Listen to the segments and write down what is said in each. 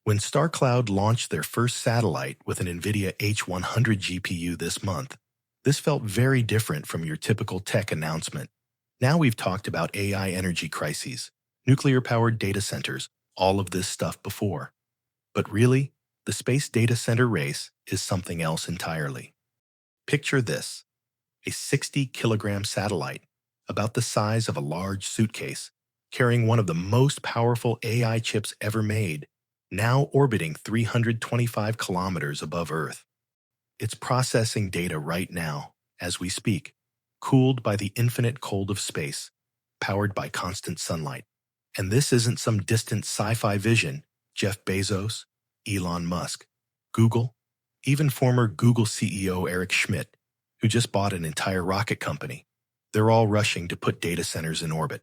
When Starcloud launched their first satellite with an Nvidia H100 GPU this month, this felt very different from your typical tech announcement. Now we've talked about AI energy crises, nuclear-powered data centers, all of this stuff before. But really, the space data center race is something else entirely. Picture this: a 60-kilogram satellite, about the size of a large suitcase, carrying one of the most powerful AI chips ever made, now orbiting 325 kilometers above Earth. It's processing data right now, as we speak, cooled by the infinite cold of space, powered by constant sunlight. And this isn't some distant sci-fi vision. Jeff Bezos, Elon Musk, Google, even former Google CEO Eric Schmidt, who just bought an entire rocket company. They're all rushing to put data centers in orbit.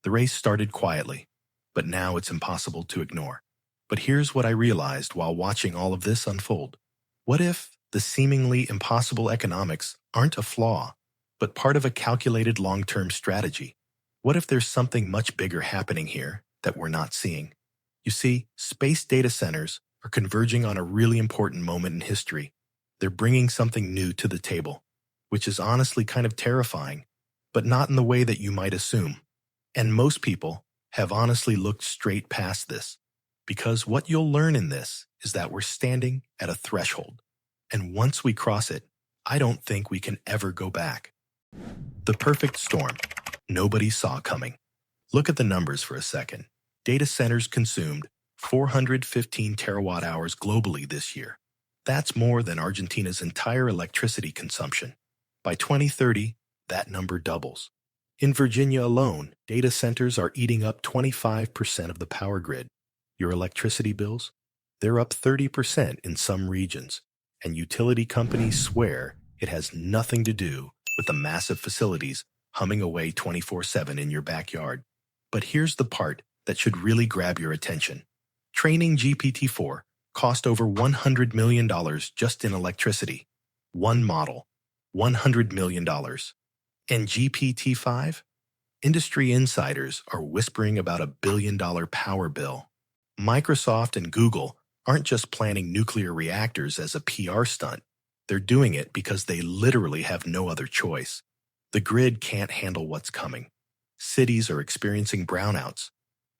The race started quietly, but now it's impossible to ignore. But here's what I realized while watching all of this unfold. What if the seemingly impossible economics aren't a flaw, but part of a calculated long-term strategy? What if there's something much bigger happening here that we're not seeing? You see, space data centers are converging on a really important moment in history. They're bringing something new to the table, which is honestly kind of terrifying, but not in the way that you might assume. And most people have honestly looked straight past this, because what you'll learn in this is that we're standing at a threshold. And once we cross it, I don't think we can ever go back. The perfect storm. Nobody saw coming. Look at the numbers for a second. Data centers consumed 415 terawatt hours globally this year. That's more than Argentina's entire electricity consumption. By 2030, that number doubles. In Virginia alone, data centers are eating up 25% of the power grid. Your electricity bills? They're up 30% in some regions, and utility companies swear it has nothing to do with the massive facilities humming away 24/7 in your backyard. But here's the part that should really grab your attention. Training GPT-4 cost over $100 million just in electricity. One model, $100 million. And GPT-5? Industry insiders are whispering about $1 billion power bill. Microsoft and Google aren't just planning nuclear reactors as a PR stunt. They're doing it because they literally have no other choice. The grid can't handle what's coming. Cities are experiencing brownouts.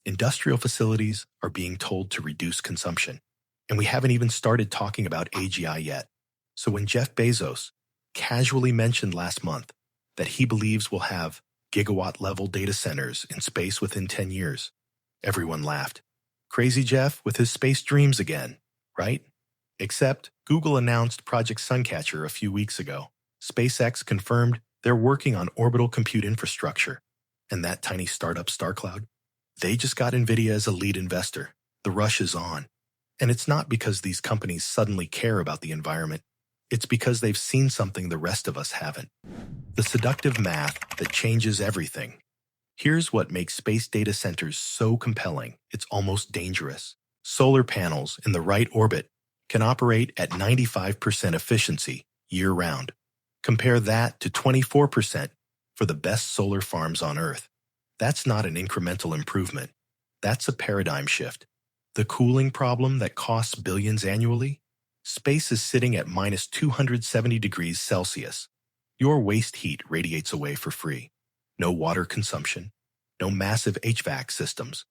Industrial facilities are being told to reduce consumption. And we haven't even started talking about AGI yet. So when Jeff Bezos casually mentioned last month that he believes we'll have gigawatt-level data centers in space within 10 years, everyone laughed. Crazy Jeff with his space dreams again, right? Except Google announced Project Suncatcher a few weeks ago. SpaceX confirmed they're working on orbital compute infrastructure. And that tiny startup Starcloud? They just got Nvidia as a lead investor. The rush is on. And it's not because these companies suddenly care about the environment. It's because they've seen something the rest of us haven't. The seductive math that changes everything. Here's what makes space data centers so compelling, it's almost dangerous. Solar panels in the right orbit can operate at 95% efficiency year-round. Compare that to 24% for the best solar farms on Earth. That's not an incremental improvement. That's a paradigm shift. The cooling problem that costs billions annually? Space is sitting at minus 270 degrees Celsius. Your waste heat radiates away for free. No water consumption, no massive HVAC systems,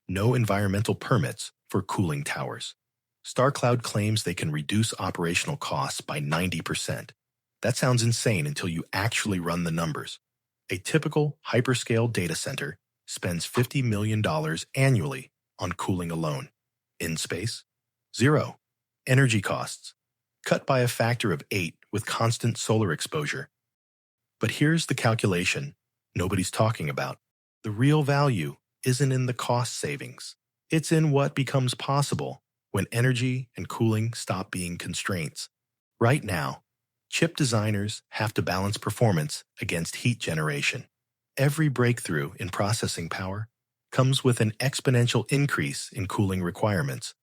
no environmental permits for cooling towers. Starcloud claims they can reduce operational costs by 90%. That sounds insane until you actually run the numbers. A typical hyperscale data center spends $50 million annually on cooling alone. In space? Zero. Energy costs, cut by a factor of 8 with constant solar exposure. But here's the calculation nobody's talking about. The real value isn't in the cost savings. It's in what becomes possible when energy and cooling stop being constraints. Right now, chip designers have to balance performance against heat generation. Every breakthrough in processing power comes with an exponential increase in cooling requirements.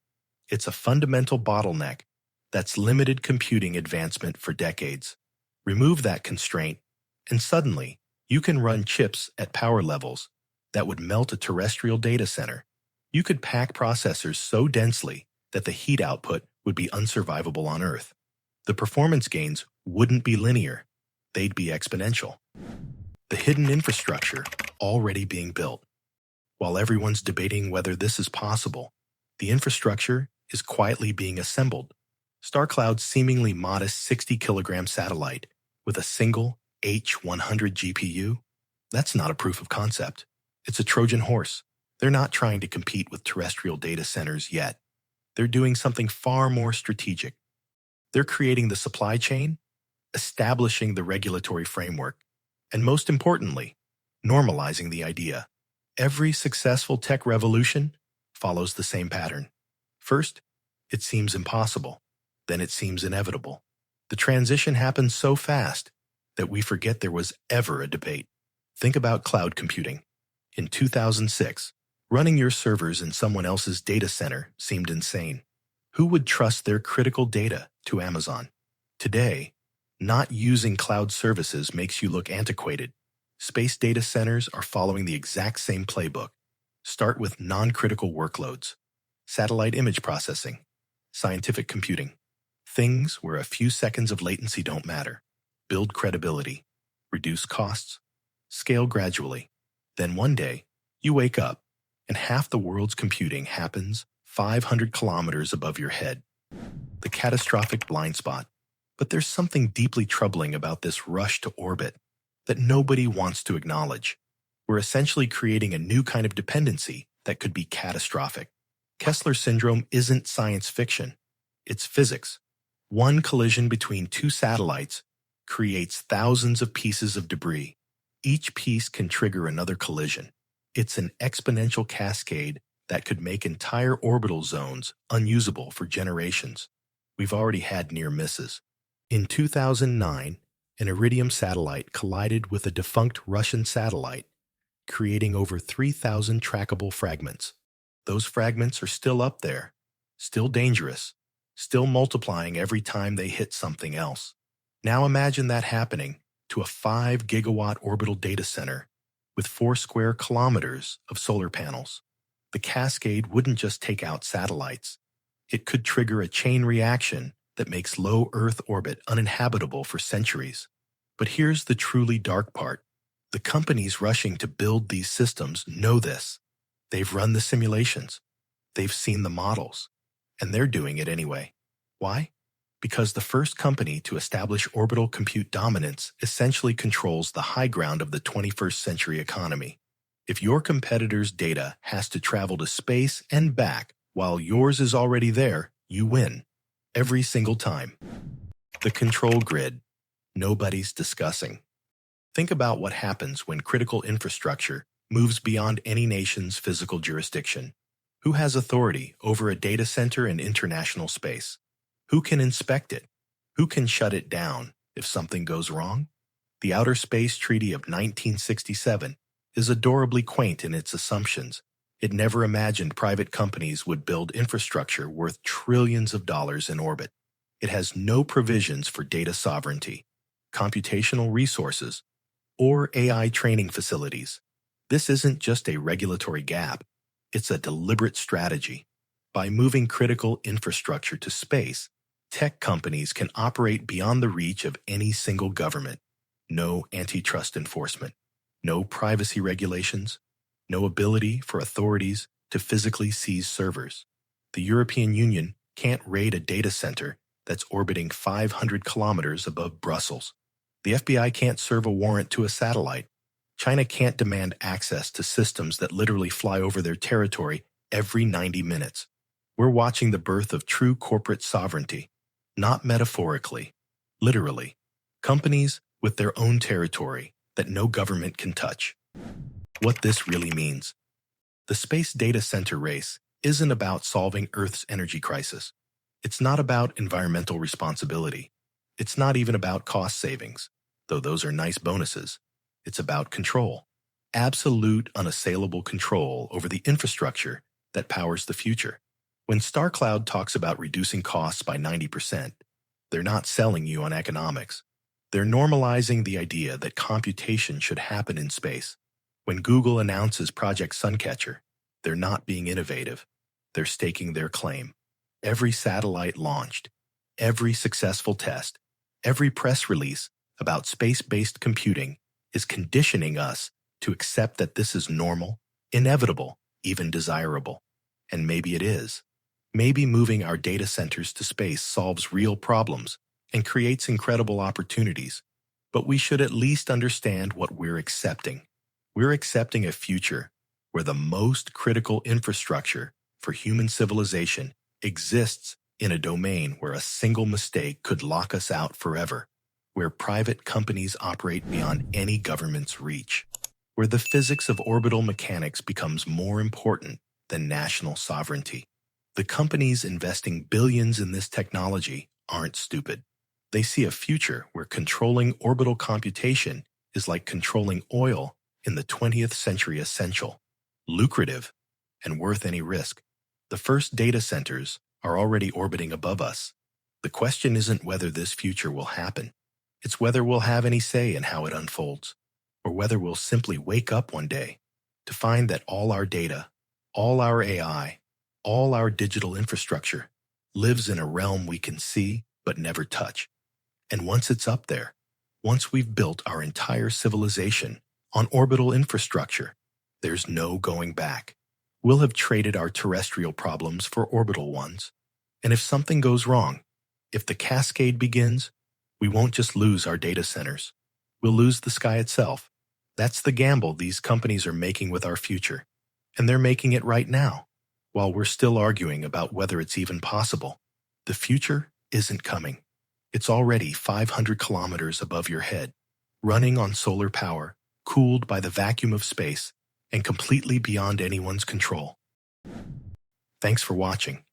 It's a fundamental bottleneck that's limited computing advancement for decades. Remove that constraint, and suddenly, you can run chips at power levels that would melt a terrestrial data center. You could pack processors so densely that the heat output would be unsurvivable on Earth. The performance gains wouldn't be linear, they'd be exponential. The hidden infrastructure already being built. While everyone's debating whether this is possible, the infrastructure is quietly being assembled. Starcloud's seemingly modest 60-kilogram satellite with a single H100 GPU, that's not a proof of concept. It's a Trojan horse. They're not trying to compete with terrestrial data centers yet. They're doing something far more strategic. They're creating the supply chain, establishing the regulatory framework, and most importantly, normalizing the idea. Every successful tech revolution follows the same pattern. First, it seems impossible. Then it seems inevitable. The transition happens so fast that we forget there was ever a debate. Think about cloud computing. In 2006, running your servers in someone else's data center seemed insane. Who would trust their critical data to Amazon? Today, not using cloud services makes you look antiquated. Space data centers are following the exact same playbook. Start with non-critical workloads, satellite image processing, scientific computing, things where a few seconds of latency don't matter. Build credibility, reduce costs, scale gradually. Then one day, you wake up, and half the world's computing happens 500 kilometers above your head. The catastrophic blind spot. But there's something deeply troubling about this rush to orbit that nobody wants to acknowledge. We're essentially creating a new kind of dependency that could be catastrophic. Kessler syndrome isn't science fiction. It's physics. One collision between two satellites creates thousands of pieces of debris. Each piece can trigger another collision. It's an exponential cascade that could make entire orbital zones unusable for generations. We've already had near misses. In 2009, an Iridium satellite collided with a defunct Russian satellite, creating over 3,000 trackable fragments. Those fragments are still up there, still dangerous, still multiplying every time they hit something else. Now imagine that happening to a 5-gigawatt orbital data center with 4 square kilometers of solar panels. The cascade wouldn't just take out satellites. It could trigger a chain reaction that makes low Earth orbit uninhabitable for centuries. But here's the truly dark part. The companies rushing to build these systems know this. They've run the simulations. They've seen the models. And they're doing it anyway. Why? Because the first company to establish orbital compute dominance essentially controls the high ground of the 21st century economy. If your competitor's data has to travel to space and back while yours is already there, you win. Every single time. The control grid. Nobody's discussing. Think about what happens when critical infrastructure moves beyond any nation's physical jurisdiction. Who has authority over a data center in international space? Who can inspect it? Who can shut it down if something goes wrong? The Outer Space Treaty of 1967 is adorably quaint in its assumptions. It never imagined private companies would build infrastructure worth trillions of dollars in orbit. It has no provisions for data sovereignty, computational resources, or AI training facilities. This isn't just a regulatory gap. It's a deliberate strategy. By moving critical infrastructure to space, tech companies can operate beyond the reach of any single government. No antitrust enforcement, no privacy regulations, no ability for authorities to physically seize servers. The European Union can't raid a data center that's orbiting 500 kilometers above Brussels. The FBI can't serve a warrant to a satellite. China can't demand access to systems that literally fly over their territory every 90 minutes. We're watching the birth of true corporate sovereignty, not metaphorically, literally. Companies with their own territory that no government can touch. What this really means. The space data center race isn't about solving Earth's energy crisis. It's not about environmental responsibility. It's not even about cost savings, though those are nice bonuses. It's about control. Absolute, unassailable control over the infrastructure that powers the future. When Starcloud talks about reducing costs by 90%, they're not selling you on economics. They're normalizing the idea that computation should happen in space. When Google announces Project Suncatcher, they're not being innovative. They're staking their claim. Every satellite launched, every successful test, every press release about space-based computing is conditioning us to accept that this is normal, inevitable, even desirable. And maybe it is. Maybe moving our data centers to space solves real problems and creates incredible opportunities. But we should at least understand what we're accepting. We're accepting a future where the most critical infrastructure for human civilization exists in a domain where a single mistake could lock us out forever, where private companies operate beyond any government's reach, where the physics of orbital mechanics becomes more important than national sovereignty. The companies investing billions in this technology aren't stupid. They see a future where controlling orbital computation is like controlling oil in the 20th century, essential, lucrative, and worth any risk. The first data centers are already orbiting above us. The question isn't whether this future will happen. It's whether we'll have any say in how it unfolds, or whether we'll simply wake up one day to find that all our data, all our AI, all our digital infrastructure lives in a realm we can see but never touch. And once it's up there, once we've built our entire civilization on orbital infrastructure, there's no going back. We'll have traded our terrestrial problems for orbital ones. And if something goes wrong, if the cascade begins, we won't just lose our data centers. We'll lose the sky itself. That's the gamble these companies are making with our future. And they're making it right now, while we're still arguing about whether it's even possible. The future isn't coming. It's already 500 kilometers above your head, running on solar power, cooled by the vacuum of space, and completely beyond anyone's control. Thanks for watching.